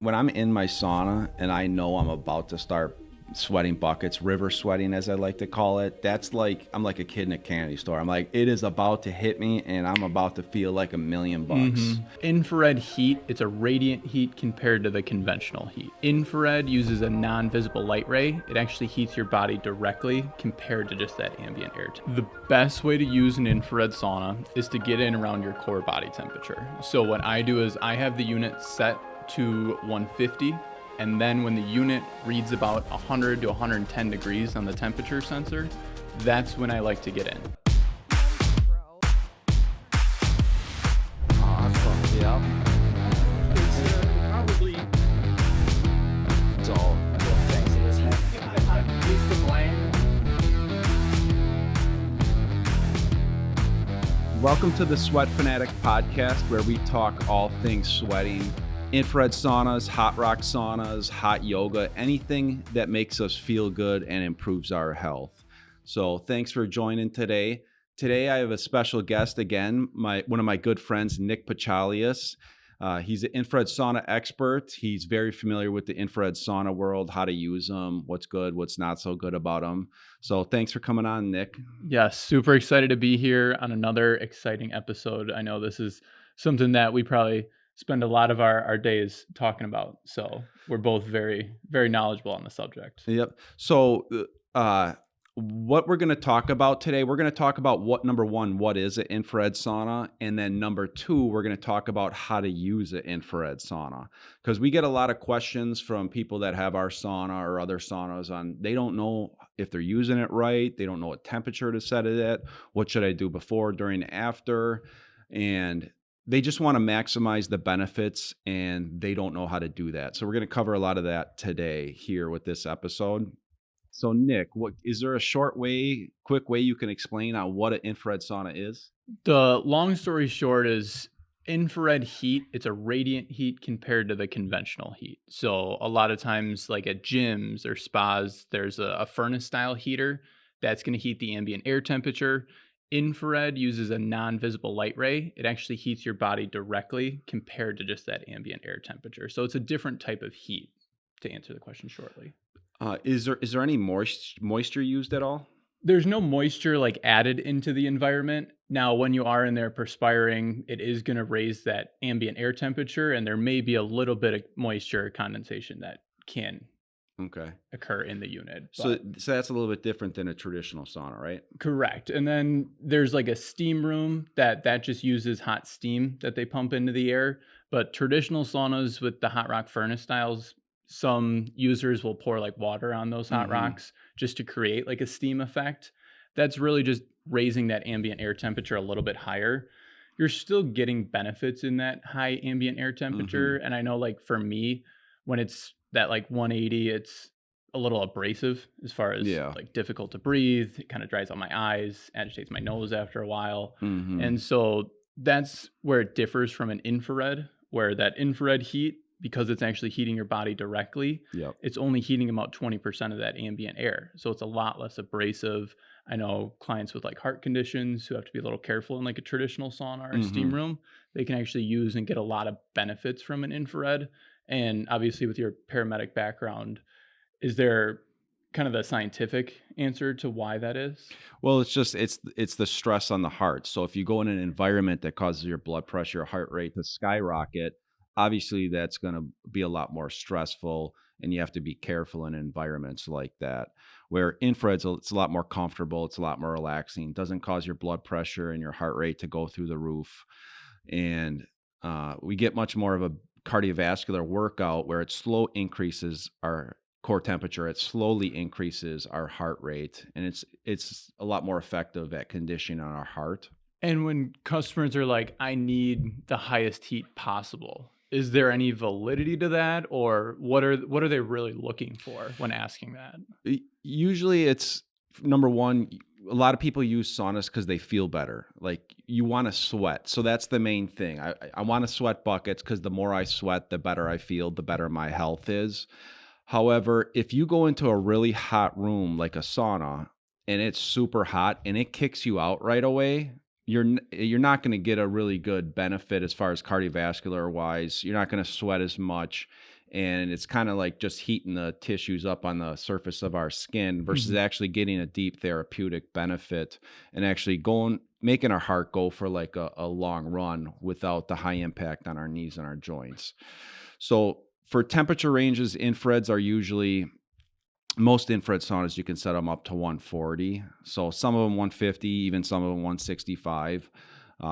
When I'm in my sauna and I know I'm about to start sweating buckets, river sweating as I like to call it, that's like I'm like a kid in a candy store. I'm like, it is about to hit me and I'm about to feel like $1,000,000. Infrared heat, it's a radiant heat compared to the conventional heat. Infrared uses a non-visible light ray. It actually heats your body directly compared to just that ambient air. The best way to use an infrared sauna is to get in around your core body temperature. So what I do is I have the unit set to 150, and then when the unit reads about 100 to 110 degrees on the temperature sensor, that's when I like to get in. Awesome. Yeah. Probably. It's all thanks to this. Welcome to the Sweat Fanatic Podcast, where we talk all things sweating. Infrared saunas, hot rock saunas, hot yoga, anything that makes us feel good and improves our health. So thanks for joining today. Today I have a special guest again, one of my good friends, Nick Pachalias. He's an infrared sauna expert. He's very familiar with the infrared sauna world, how to use them, what's good, what's not so good about them. So thanks for coming on, Nick. Yes, super excited to be here on another exciting episode. I know this is something that we probably spend a lot of our days talking about. So we're both very, very knowledgeable on the subject. Yep. So what we're going to talk about today, we're going to talk about number one, what is an infrared sauna? And then number two, we're going to talk about how to use an infrared sauna. Because we get a lot of questions from people that have our sauna or other saunas on, they don't know if they're using it right. They don't know what temperature to set it at. What should I do before, during, after? And they just want to maximize the benefits and they don't know how to do that. So we're going to cover a lot of that today here with this episode. So Nick, is there a quick way you can explain on what an infrared sauna is? The long story short is infrared heat, it's a radiant heat compared to the conventional heat. So a lot of times like at gyms or spas, there's a furnace style heater that's going to heat the ambient air temperature. Infrared uses a non-visible light ray. It actually heats your body directly compared to just that ambient air temperature. So it's a different type of heat, to answer the question shortly. Is there any moisture used at all? There's no moisture like added into the environment. Now, when you are in there perspiring, it is going to raise that ambient air temperature, and there may be a little bit of moisture condensation that can occur in the unit. So that's a little bit different than a traditional sauna, right? Correct. And then there's like a steam room that just uses hot steam that they pump into the air. But traditional saunas with the hot rock furnace styles, some users will pour like water on those hot rocks just to create like a steam effect. That's really just raising that ambient air temperature a little bit higher. You're still getting benefits in that high ambient air temperature. And I know like for me, when it's that like 180, it's a little abrasive as far as like difficult to breathe. It kind of dries out my eyes, agitates my nose after a while. And so that's where it differs from an infrared, where that infrared heat, because it's actually heating your body directly, it's only heating about 20% of that ambient air. So it's a lot less abrasive. I know clients with like heart conditions who have to be a little careful in like a traditional sauna or steam room, they can actually use and get a lot of benefits from an infrared. And obviously with your paramedic background, is there kind of the scientific answer to why that is? Well, it's the stress on the heart. So if you go in an environment that causes your blood pressure, your heart rate to skyrocket, obviously that's going to be a lot more stressful, and you have to be careful in environments like that. Where infrared's it's a lot more comfortable, it's a lot more relaxing, doesn't cause your blood pressure and your heart rate to go through the roof. And we get much more of a cardiovascular workout where it slow increases our core temperature, it slowly increases our heart rate, and it's a lot more effective at conditioning on our heart. And when customers are like, I need the highest heat possible, is there any validity to that, or what are they really looking for when asking that? Usually it's number one, a lot of people use saunas because they feel better. Like you want to sweat. So that's the main thing. I want to sweat buckets because the more I sweat, the better I feel, the better my health is. However, if you go into a really hot room like a sauna and it's super hot and it kicks you out right away, you're not going to get a really good benefit as far as cardiovascular wise. You're not going to sweat as much. and it's kind of like just heating the tissues up on the surface of our skin versus Mhm. actually getting a deep therapeutic benefit and actually making our heart go for like a long run without the high impact on our knees and our joints. So for temperature ranges, infrareds are usually most infrared saunas you can set them up to 140. So some of them 150, even some of them 165.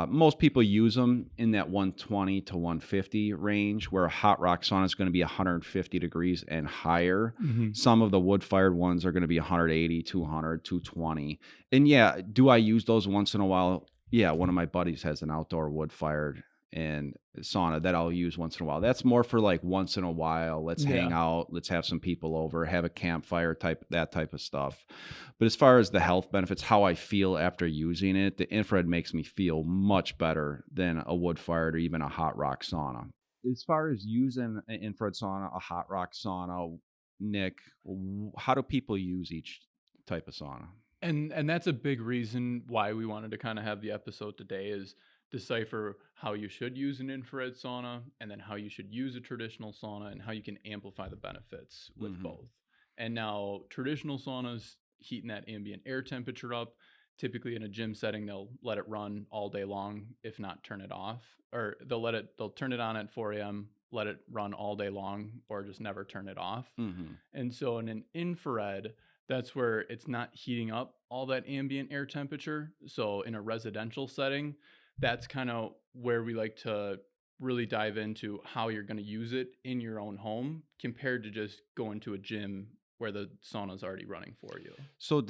Most people use them in that 120 to 150 range, where a hot rock sauna is going to be 150 degrees and higher. Mhm. Some of the wood fired ones are going to be 180, 200, 220. And yeah, do I use those once in a while? Yeah, one of my buddies has an outdoor wood fired and sauna that I'll use once in a while. That's more for like once in a while. Let's hang Yeah. out, let's have some people over, have a campfire type of stuff. But as far as the health benefits, how I feel after using it, the infrared makes me feel much better than a wood fired or even a hot rock sauna. As far as using an infrared sauna, a hot rock sauna, Nick, how do people use each type of sauna? And that's a big reason why we wanted to kind of have the episode today is decipher how you should use an infrared sauna and then how you should use a traditional sauna and how you can amplify the benefits with Hmm. both. And now traditional saunas heating that ambient air temperature up. Typically in a gym setting, they'll let it run all day long, if not turn it off, or they'll turn it on at 4 a.m., let it run all day long, or just never turn it off. Hmm. And so in an infrared, that's where it's not heating up all that ambient air temperature. So in a residential setting, that's kind of where we like to really dive into how you're going to use it in your own home compared to just going to a gym where the sauna's already running for you. So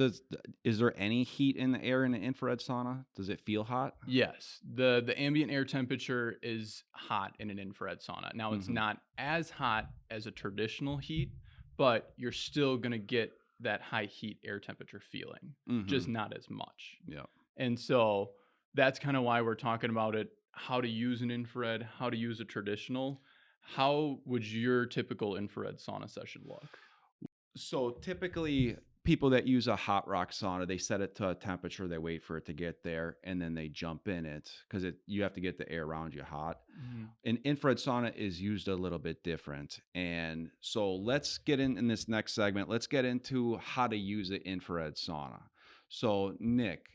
is there any heat in the air in an infrared sauna? Does it feel hot? Yes, the ambient air temperature is hot in an infrared sauna. Now it's Mhm. not as hot as a traditional heat, but you're still going to get that high heat air temperature feeling, just Mhm. not as much. Yeah. And so that's kind of why we're talking about it, how to use an infrared, how to use a traditional. How would your typical infrared sauna session look? So typically people that use a hot rock sauna, they set it to a temperature, they wait for it to get there, and then they jump in it because you have to get the air around you hot. Mhm. An infrared sauna is used a little bit different. And so let's get in this next segment. Let's get into how to use an infrared sauna. So Nick,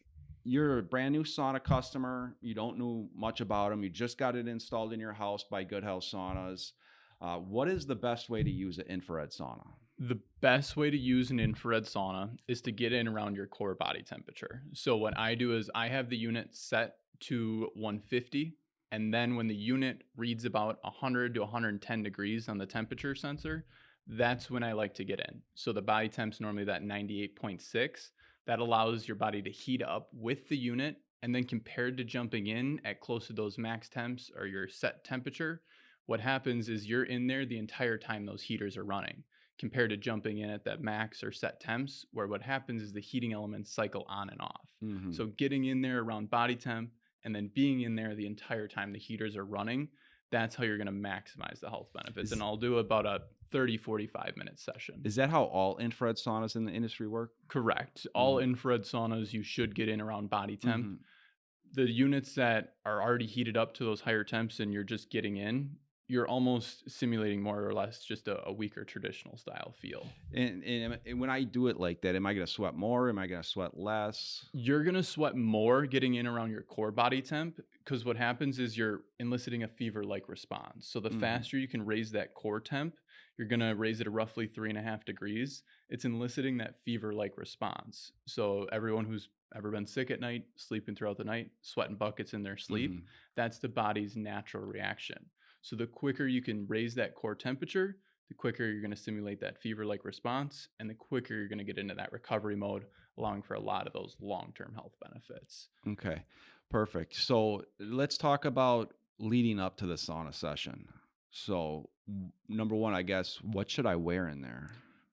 you're a brand new sauna customer. You don't know much about them. You just got it installed in your house by Good Health Saunas. What is the best way to use an infrared sauna? The best way to use an infrared sauna is to get in around your core body temperature. So, what I do is I have the unit set to 150. And then, when the unit reads about 100 to 110 degrees on the temperature sensor, that's when I like to get in. So, the body temp's normally that 98.6. That allows your body to heat up with the unit. And then, compared to jumping in at close to those max temps or your set temperature, what happens is you're in there the entire time those heaters are running compared to jumping in at that max or set temps, where what happens is the heating elements cycle on and off. Hmm. So getting in there around body temp and then being in there the entire time the heaters are running, that's how you're going to maximize the health benefits. And Is I'll do about a 30-45 minute session. is that how all infrared saunas in the industry work? Correct. All Hmm. infrared saunas you should get in around body temp. Hmm. The units that are already heated up to those higher temps and you're just getting in, you're almost simulating more or less just a weaker traditional style feel. And when I do it like that, am I going to sweat more? Am I going to sweat less? You're gonna sweat more getting in around your core body temp because what happens is you're eliciting a fever-like response. So the Hmm. faster you can raise that core temp, you're gonna raise it to roughly 3.5 degrees. It's eliciting that fever-like response. So everyone who's ever been sick at night, sleeping throughout the night, sweating buckets in their sleep, Hmm. that's the body's natural reaction. So the quicker you can raise that core temperature, the quicker you're gonna simulate that fever-like response, and the quicker you're gonna get into that recovery mode, allowing for a lot of those long-term health benefits. Okay, perfect. So let's talk about leading up to the sauna session. So, number one, I guess, what should I wear in there?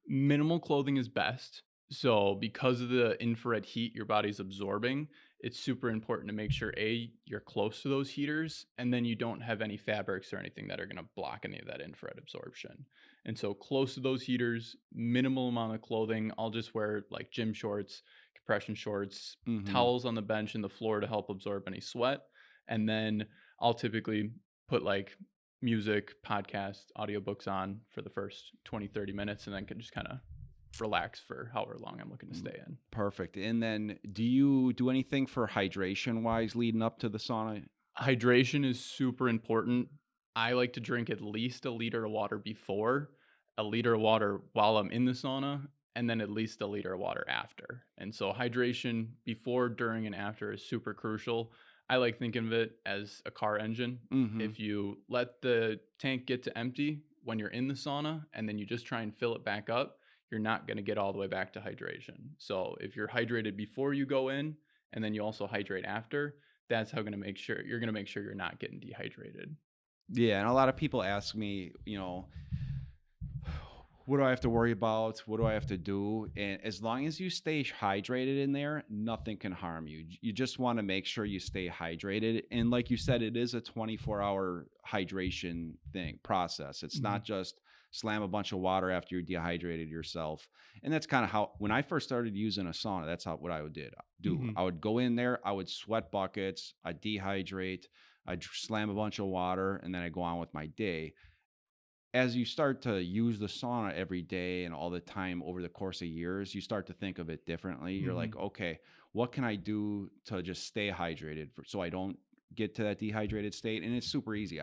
Minimal clothing is best. So, because of the infrared heat your body's absorbing, it's super important to make sure A, you're close to those heaters, and then you don't have any fabrics or anything that are going to block any of that infrared absorption. And so, close to those heaters, minimal amount of clothing. I'll just wear like gym shorts, compression shorts, Hmm. towels on the bench and the floor to help absorb any sweat. And then I'll typically put like music, podcast, audiobooks on for the first 20, 30 minutes, and then can just kind of relax for however long I'm looking to stay in. Perfect. And then do you do anything for hydration wise leading up to the sauna? Hydration is super important. I like to drink at least a liter of water before, a liter of water while I'm in the sauna, and then at least a liter of water after. And so hydration before, during, and after is super crucial. I like thinking of it as a car engine. Mm-hmm. If you let the tank get to empty when you're in the sauna and then you just try and fill it back up, you're not going to get all the way back to hydration. So if you're hydrated before you go in and then you also hydrate after, that's how you're going to make sure you're not getting dehydrated. Yeah, and a lot of people ask me, what do I have to worry about? What do I have to do? And as long as you stay hydrated in there, nothing can harm you. You just want to make sure you stay hydrated. And like you said, it is a 24-hour hydration process. It's not just slam a bunch of water after you're dehydrated yourself. And that's kind of how, when I first started using a sauna, that's what I would do. Mm-hmm. I would go in there, I would sweat buckets, I'd dehydrate, I'd slam a bunch of water, and then I'd go on with my day. As you start to use the sauna every day and all the time over the course of years, you start to think of it differently. You're like, okay, what can I do to just stay hydrated so I don't get to that dehydrated state? And it's super easy.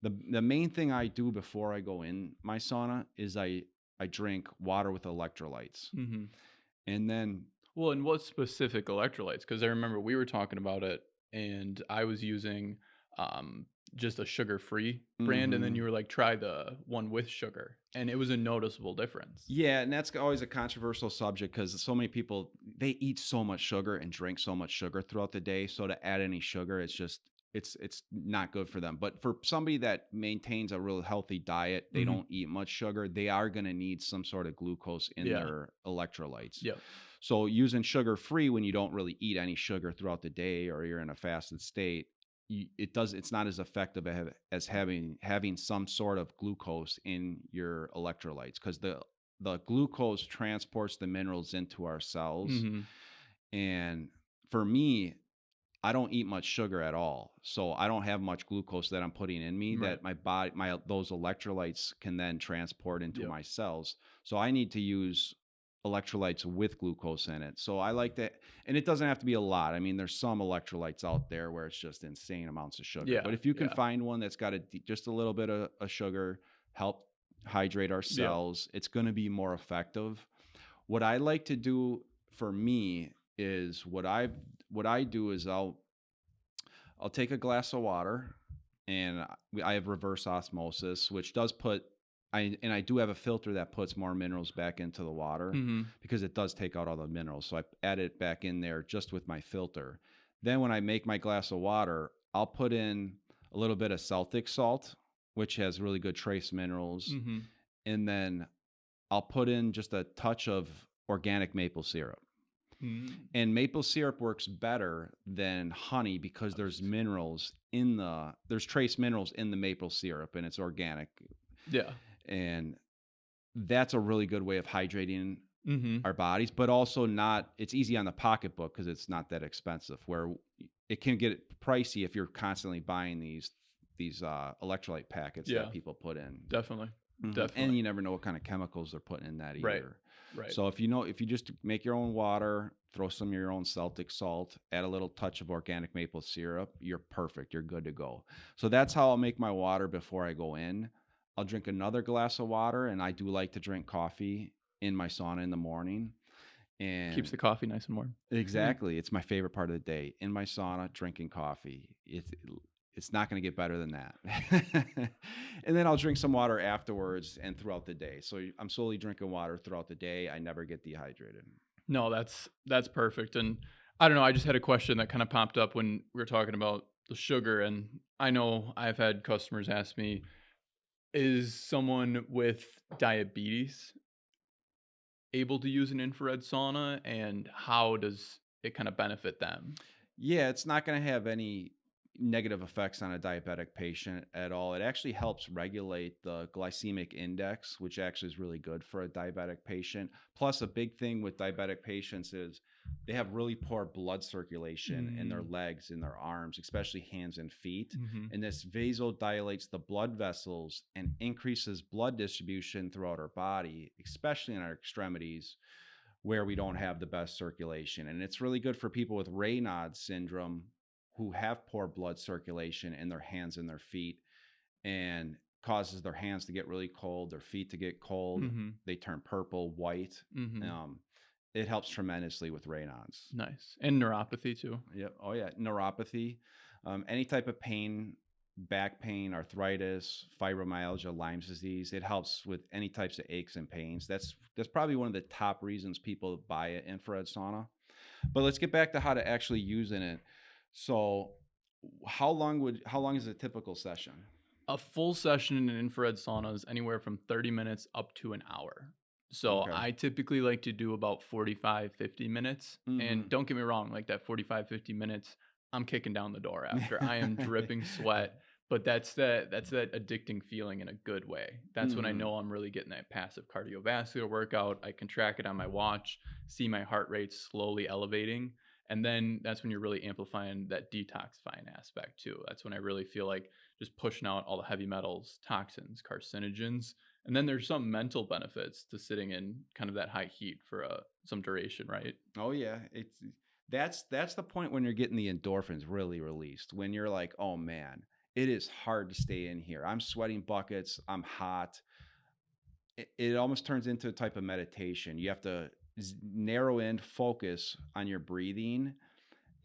The main thing I do before I go in my sauna is I drink water with electrolytes. Mm-hmm. And then Well, and what specific electrolytes? Because I remember we were talking about it, and I was using just a sugar-free brand, and then you were like, try the one with sugar, and it was a noticeable difference. Yeah, and that's always a controversial subject because so many people, they eat so much sugar and drink so much sugar throughout the day. So to add any sugar, it's not good for them. But for somebody that maintains a real healthy diet, they don't eat much sugar, they are going to need some sort of glucose in their electrolytes. Yep. So using sugar free when you don't really eat any sugar throughout the day or you're in a fasted state, it's not as effective as having some sort of glucose in your electrolytes, because the glucose transports the minerals into our cells. And for me, I don't eat much sugar at all, so I don't have much glucose that I'm putting in me that my body, those electrolytes can then transport into my cells. So I need to use electrolytes with glucose in it. So I like that, and it doesn't have to be a lot. I mean, there's some electrolytes out there where it's just insane amounts of sugar. But if you can find one that's got just a little bit of sugar, help hydrate our cells, it's going to be more effective. What I like to do for me is what I do is I'll take a glass of water, and I have reverse osmosis, which does put I do have a filter that puts more minerals back into the water because it does take out all the minerals. So I add it back in there just with my filter. Then when I make my glass of water, I'll put in a little bit of Celtic salt, which has really good trace minerals. And then I'll put in just a touch of organic maple syrup. And maple syrup works better than honey because there's trace minerals in the maple syrup, and it's organic. Yeah. And that's a really good way of hydrating our bodies, but also it's easy on the pocketbook because it's not that expensive, where it can get pricey if you're constantly buying these electrolyte packets that people put in. Definitely. And you never know what kind of chemicals they're putting in that either. Right. So if you just make your own water, throw some of your own Celtic salt, add a little touch of organic maple syrup, you're perfect. You're good to go. So that's how I'll make my water before I go in. I'll drink another glass of water, and I do like to drink coffee in my sauna in the morning. And keeps the coffee nice and warm. Exactly. It's my favorite part of the day. In my sauna, drinking coffee. It's not going to get better than that. And then I'll drink some water afterwards and throughout the day. So I'm slowly drinking water throughout the day. I never get dehydrated. No, that's perfect. And I don't know, I just had a question that kind of popped up when we were talking about the sugar. And I know I've had customers ask me, is someone with diabetes able to use an infrared sauna, and how does it kind of benefit them? Yeah, it's not going to have any negative effects on a diabetic patient at all. It actually helps regulate the glycemic index, which actually is really good for a diabetic patient. Plus, a big thing with diabetic patients is they have really poor blood circulation in their legs, in their arms, especially hands and feet. Mm-hmm. And this vasodilates the blood vessels and increases blood distribution throughout our body, especially in our extremities where we don't have the best circulation. And it's really good for people with Raynaud syndrome who have poor blood circulation in their hands and their feet, and causes their hands to get really cold, their feet to get cold. Mm-hmm. They turn purple, white. Mm-hmm. It helps tremendously with Raynaud's. Nice. And neuropathy too. Yep. Oh yeah. Neuropathy, any type of pain, back pain, arthritis, fibromyalgia, Lyme's disease. It helps with any types of aches and pains. That's probably one of the top reasons people buy an infrared sauna. But let's get back to how to actually use it. So how long is a typical session? A full session in an infrared sauna is anywhere from 30 minutes up to an hour. So Okay. I typically like to do about 45, 50 minutes. And don't get me wrong, like that 45, 50 minutes, I'm kicking down the door after. I am dripping sweat, but that's that addicting feeling in a good way. That's when I know I'm really getting that passive cardiovascular workout. I can track it on my watch, see my heart rate slowly elevating. And then that's when you're really amplifying that detoxifying aspect too. That's when I really feel like just pushing out all the heavy metals, toxins, carcinogens. And then there's some mental benefits to sitting in kind of that high heat for some duration, right? Oh yeah, that's the point when you're getting the endorphins really released. When you're like, oh man, it is hard to stay in here. I'm sweating buckets. I'm hot. It almost turns into a type of meditation. You have to narrow in, focus on your breathing,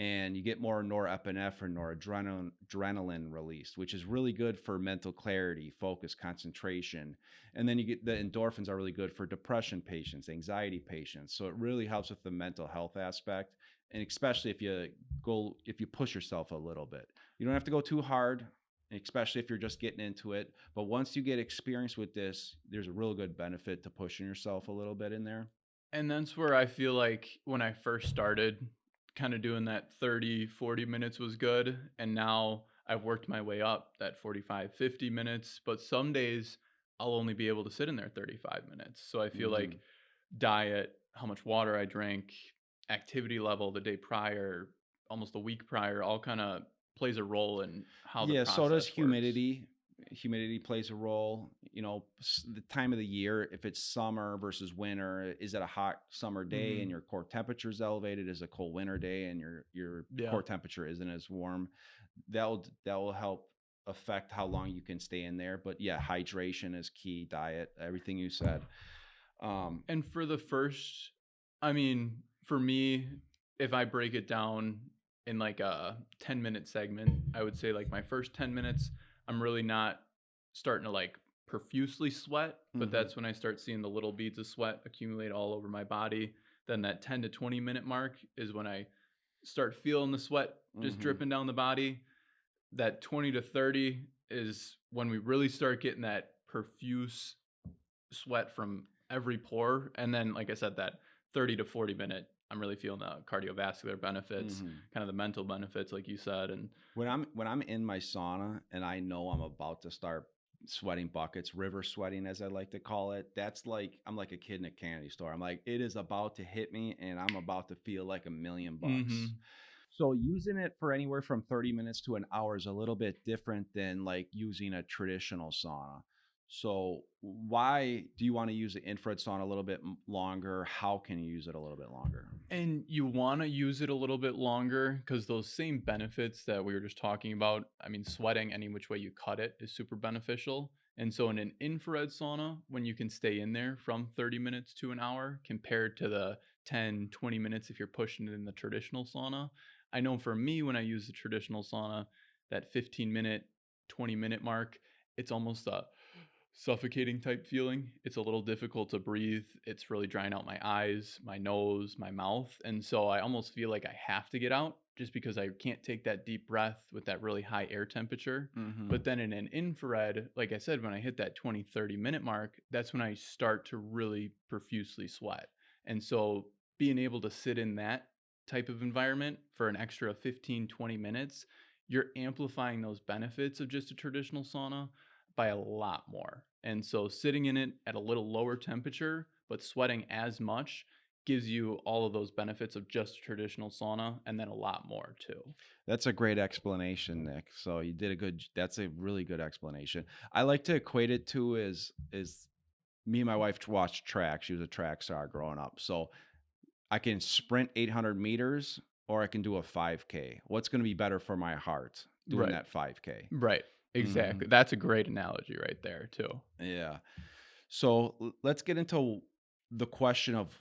and you get more norepinephrine or adrenaline released, which is really good for mental clarity, focus, concentration. And then you get the endorphins are really good for depression patients, anxiety patients. So it really helps with the mental health aspect. And especially if you push yourself a little bit, you don't have to go too hard, especially if you're just getting into it. But once you get experience with this, there's a real good benefit to pushing yourself a little bit in there. And that's where I feel like when I first started, kind of doing that 30, 40 minutes was good. And now I've worked my way up that 45, 50 minutes. But some days I'll only be able to sit in there 35 minutes. So I feel like diet, how much water I drank, activity level the day prior, almost a week prior, all kind of plays a role in how the process so does works. humidity. Humidity plays a role. The time of the year, if it's summer versus winter, is it a hot summer day and your core temperature is elevated? Is it a cold winter day and your core temperature isn't as warm? That will help affect how long you can stay in there. But yeah, hydration is key, diet, everything you said. And for the first, I mean, for me, if I break it down in like a 10-minute segment, I would say like my first 10 minutes, I'm really not starting to like profusely sweat, but that's when I start seeing the little beads of sweat accumulate all over my body. Then that 10 to 20 minute mark is when I start feeling the sweat just dripping down the body. That 20 to 30 is when we really start getting that profuse sweat from every pore. And then, like I said, that 30 to 40 minute, I'm really feeling the cardiovascular benefits, kind of the mental benefits, like you said. And when I'm in my sauna and I know I'm about to start sweating buckets, river sweating, as I like to call it, that's like I'm like a kid in a candy store. I'm like, it is about to hit me and I'm about to feel like $1,000,000. So using it for anywhere from 30 minutes to an hour is a little bit different than like using a traditional sauna. So why do you want to use the infrared sauna a little bit longer? How can you use it a little bit longer? And you want to use it a little bit longer because those same benefits that we were just talking about, I mean, sweating any which way you cut it is super beneficial. And so in an infrared sauna, when you can stay in there from 30 minutes to an hour compared to the 10, 20 minutes if you're pushing it in the traditional sauna, I know for me, when I use the traditional sauna, that 15-minute, 20-minute mark, it's almost a suffocating type feeling. It's a little difficult to breathe. It's really drying out my eyes, my nose, my mouth. And so I almost feel like I have to get out just because I can't take that deep breath with that really high air temperature. But then in an infrared, like I said, when I hit that 20, 30-minute mark, that's when I start to really profusely sweat. And so being able to sit in that type of environment for an extra 15, 20 minutes, you're amplifying those benefits of just a traditional sauna by a lot more. And so sitting in it at a little lower temperature, but sweating as much gives you all of those benefits of just a traditional sauna and then a lot more too. That's a great explanation, Nick. So you did a good. That's a really good explanation. I like to equate it to is me and my wife watched track. She was a track star growing up. So I can sprint 800 meters or I can do a 5K. What's going to be better for my heart doing Right. that 5K? Right. Hmm. Exactly. That's a great analogy right there too. Yeah. So let's get into the question of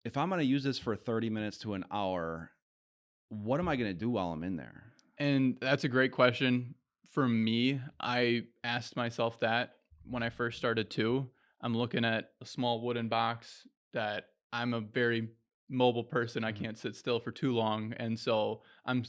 if I'm going to use this for 30 minutes to an hour, what am I going to do while I'm in there? And that's a great question. For me, I asked myself that when I first started too. I'm looking at a small wooden box that I'm a very mobile person. I Mhm. can't sit still for too long. And so I'm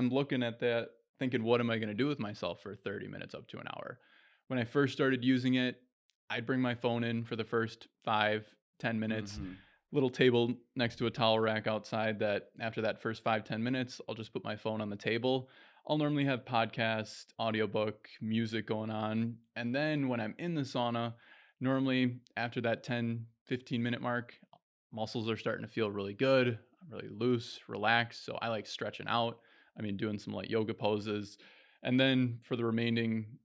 looking at that, thinking, what am I going to do with myself for 30 minutes up to an hour? When I first started using it, I'd bring my phone in for the first 5, 10 minutes, Mhm. little table next to a towel rack outside that after that first 5, 10 minutes, I'll just put my phone on the table. I'll normally have podcast, audiobook, music going on. And then when I'm in the sauna, normally after that 10, 15 minute mark, muscles are starting to feel really good. I'm really loose, relaxed. So I like stretching out. I mean, doing some light yoga poses. And then for the remaining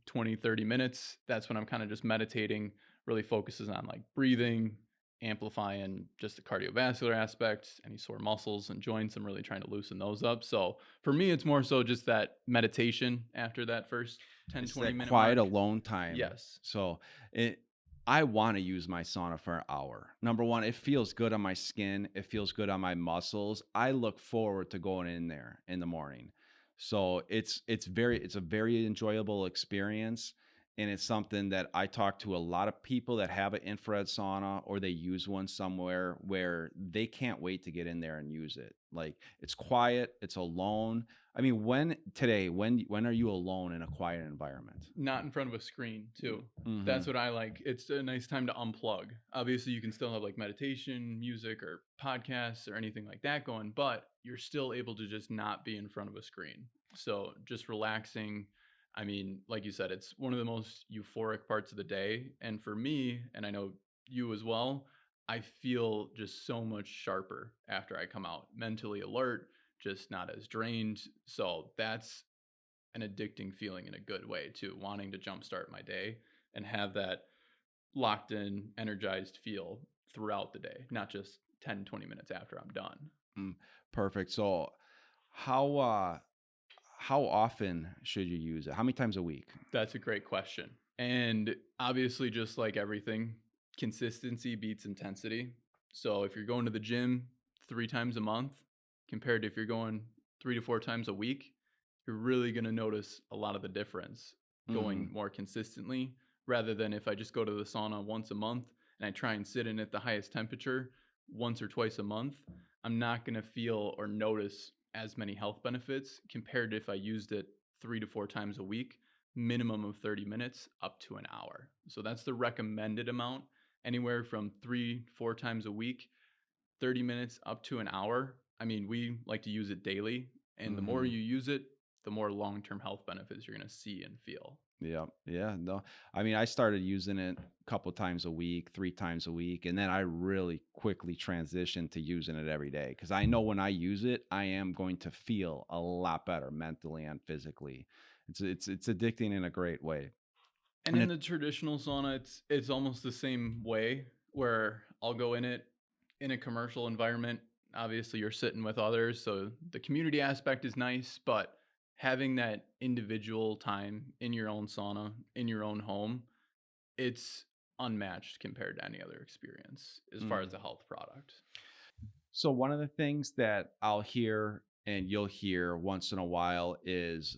20, 30 minutes, that's when I'm kind of just meditating, really focuses on like breathing, amplifying just the cardiovascular aspects, any sore muscles and joints. I'm really trying to loosen those up. So for me, it's more so just that meditation after that first 10, It's 20 that minute quiet mark. alone time. Yes. So it I want to use my sauna for an hour. Number one, it feels good on my skin. It feels good on my muscles. I look forward to going in there in the morning. So it's a very enjoyable experience. And it's something that I talk to a lot of people that have an infrared sauna or they use one somewhere where they can't wait to get in there and use it. Like it's quiet, it's alone. I mean, when are you alone in a quiet environment? Not in front of a screen too. That's Mhm. what I like. It's a nice time to unplug. Obviously, you can still have like meditation, music, or podcasts or anything like that going, but you're still able to just not be in front of a screen. So just relaxing. I mean, like you said, it's one of the most euphoric parts of the day. And for me, and I know you as well, I feel just so much sharper after I come out, mentally alert, just not as drained. So that's an addicting feeling in a good way too, wanting to jumpstart my day and have that locked in, energized feel throughout the day, not just 10, 20 minutes after I'm done. Mm, perfect. So how uh how often should you use it? How many times a week? That's a great question. And obviously, just like everything, consistency beats intensity. So if you're going to the gym 3 times a month compared to if you're going 3 to 4 times a week, you're really going to notice a lot of the difference going Mhm. more consistently rather than if I just go to the sauna once a month and I try and sit in at the highest temperature once or twice a month. I'm not going to feel or notice as many health benefits compared to if I used it 3 to 4 times a week, minimum of 30 minutes up to an hour. So that's the recommended amount, anywhere from 3, 4 times a week, 30 minutes up to an hour. I mean, we like to use it daily, and the more Mhm. you use it, the more long term health benefits you're going to see and feel. Yeah. Yeah. No. I mean, I started using it a couple times a week, 3 times a week, and then I really quickly transitioned to using it every day because I know when I use it, I am going to feel a lot better mentally and physically. It's addicting in a great way. And And in it the traditional sauna, it's almost the same way where I'll go in it in a commercial environment. Obviously, you're sitting with others, so the community aspect is nice, but having that individual time in your own sauna, in your own home, it's unmatched compared to any other experience as far as mm. the health product. So one of the things that I'll hear and you'll hear once in a while is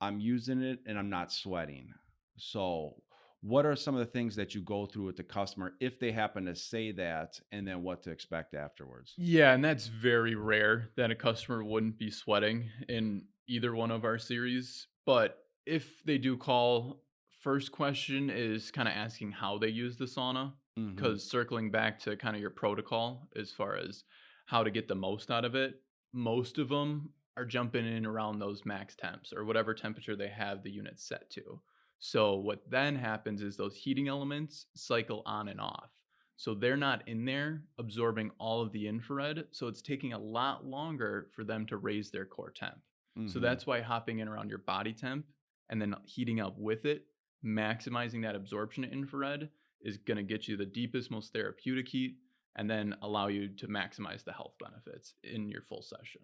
I'm using it and I'm not sweating. So what are some of the things that you go through with the customer if they happen to say that and then what to expect afterwards? Yeah, and that's very rare that a customer wouldn't be sweating in either one of our series. But if they do call, first question is kind of asking how they use the sauna. Mhm. Because circling back to kind of your protocol as far as how to get the most out of it, most of them are jumping in around those max temps or whatever temperature they have the unit set to. So what then happens is those heating elements cycle on and off. So they're not in there absorbing all of the infrared. So it's taking a lot longer for them to raise their core temp. So that's why hopping in around your body temp and then heating up with it, maximizing that absorption of infrared is going to get you the deepest, most therapeutic heat and then allow you to maximize the health benefits in your full session.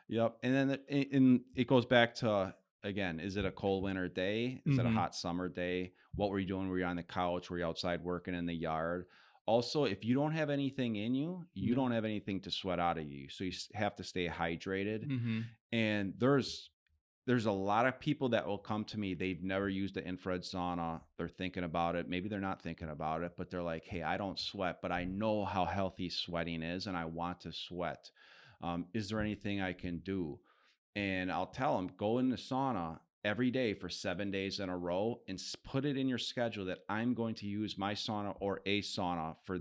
Yep. And then it goes back to, again, is it a cold winter day? Is it a hot summer day? What were you doing? Were you on the couch? Were you outside working in the yard? Also, if you don't have anything in you, you don't have anything to sweat out of you. So you have to stay hydrated. And there's a lot of people that will come to me. They've never used an infrared sauna. They're thinking about it. Maybe they're not thinking about it, but they're like, hey, I don't sweat, but I know how healthy sweating is and I want to sweat. Is there anything I can do? And I'll tell them, go in the sauna every day for 7 days in a row and put it in your schedule that I'm going to use my sauna or a sauna for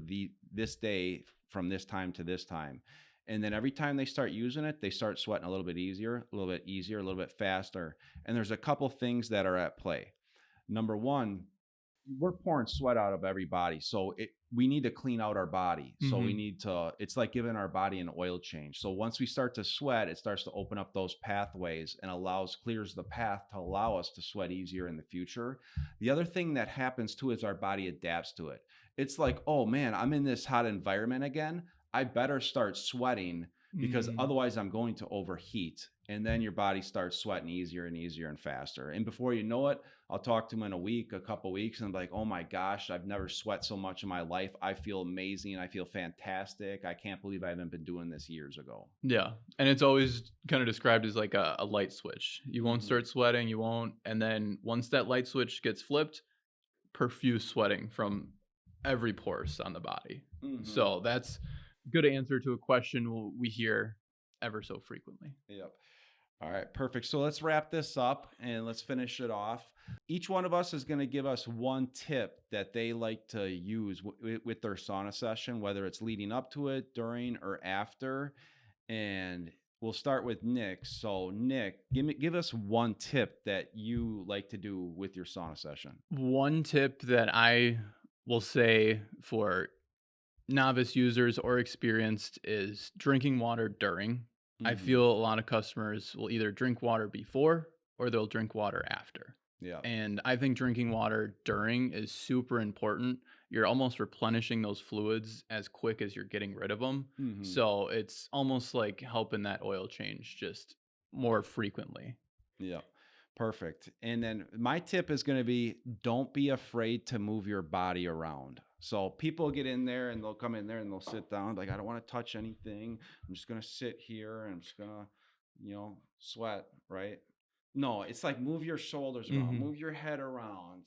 this day from this time to this time. And then every time they start using it, they start sweating a little bit easier, a little bit faster. And there's a couple things that are at play. Number one, we're pouring sweat out of everybody. So we need to clean out our body. So we need to, it's like giving our body an oil change. So once we start to sweat, it starts to open up those pathways and clears the path to allow us to sweat easier in the future. The other thing that happens too is our body adapts to it. It's like, oh man, I'm in this hot environment again. I better start sweating because otherwise I'm going to overheat. And then your body starts sweating easier and easier and faster. And before you know it, I'll talk to them in a couple weeks, and I'm like, oh my gosh, I've never sweat so much in my life. I feel amazing. I feel fantastic. I can't believe I haven't been doing this years ago. Yeah. And it's always kind of described as like a light switch. You won't start sweating, you won't. And then once that light switch gets flipped, profuse sweating from every pores on the body. So that's a good answer to a question we hear ever so frequently. Yep. All right, perfect. So let's wrap this up and let's finish it off. Each one of us is going to give us one tip that they like to use with their sauna session, whether it's leading up to it, during, or after. And we'll start with Nick. So Nick, give us one tip that you like to do with your sauna session. One tip that I will say for novice users or experienced is drinking water during. I feel a lot of customers will either drink water before or they'll drink water after. Yeah. And I think drinking water during is super important. You're almost replenishing those fluids as quick as you're getting rid of them. So it's almost like helping that oil change just more frequently. Yeah. Perfect. And then my tip is going to be, don't be afraid to move your body around. So people get in there and they'll come in there and they'll sit down. Like, I don't want to touch anything. I'm just going to sit here and I'm just going to, sweat, right? No, it's like move your shoulders around, move your head around,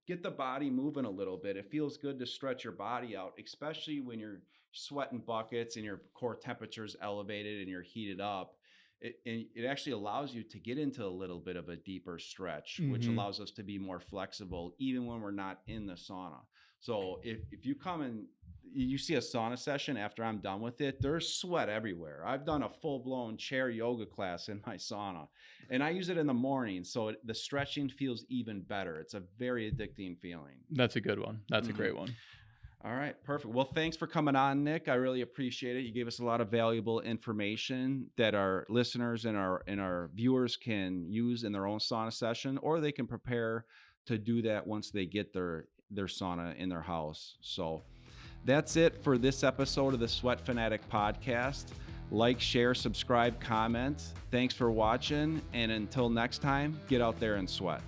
get the body moving a little bit. It feels good to stretch your body out, especially when you're sweating buckets and your core temperature is elevated and you're heated up. It actually allows you to get into a little bit of a deeper stretch, which allows us to be more flexible, even when we're not in the sauna. So if you come and you see a sauna session after I'm done with it, there's sweat everywhere. I've done a full-blown chair yoga class in my sauna, and I use it in the morning, so the stretching feels even better. It's a very addicting feeling. That's a good one. That's a great one. All right, perfect. Well, thanks for coming on, Nick. I really appreciate it. You gave us a lot of valuable information that our listeners and our viewers can use in their own sauna session, or they can prepare to do that once they get their sauna in their house. So that's it for this episode of the Sweat Fanatic Podcast. Like, share, subscribe, comment. Thanks for watching, and until next time, get out there and sweat.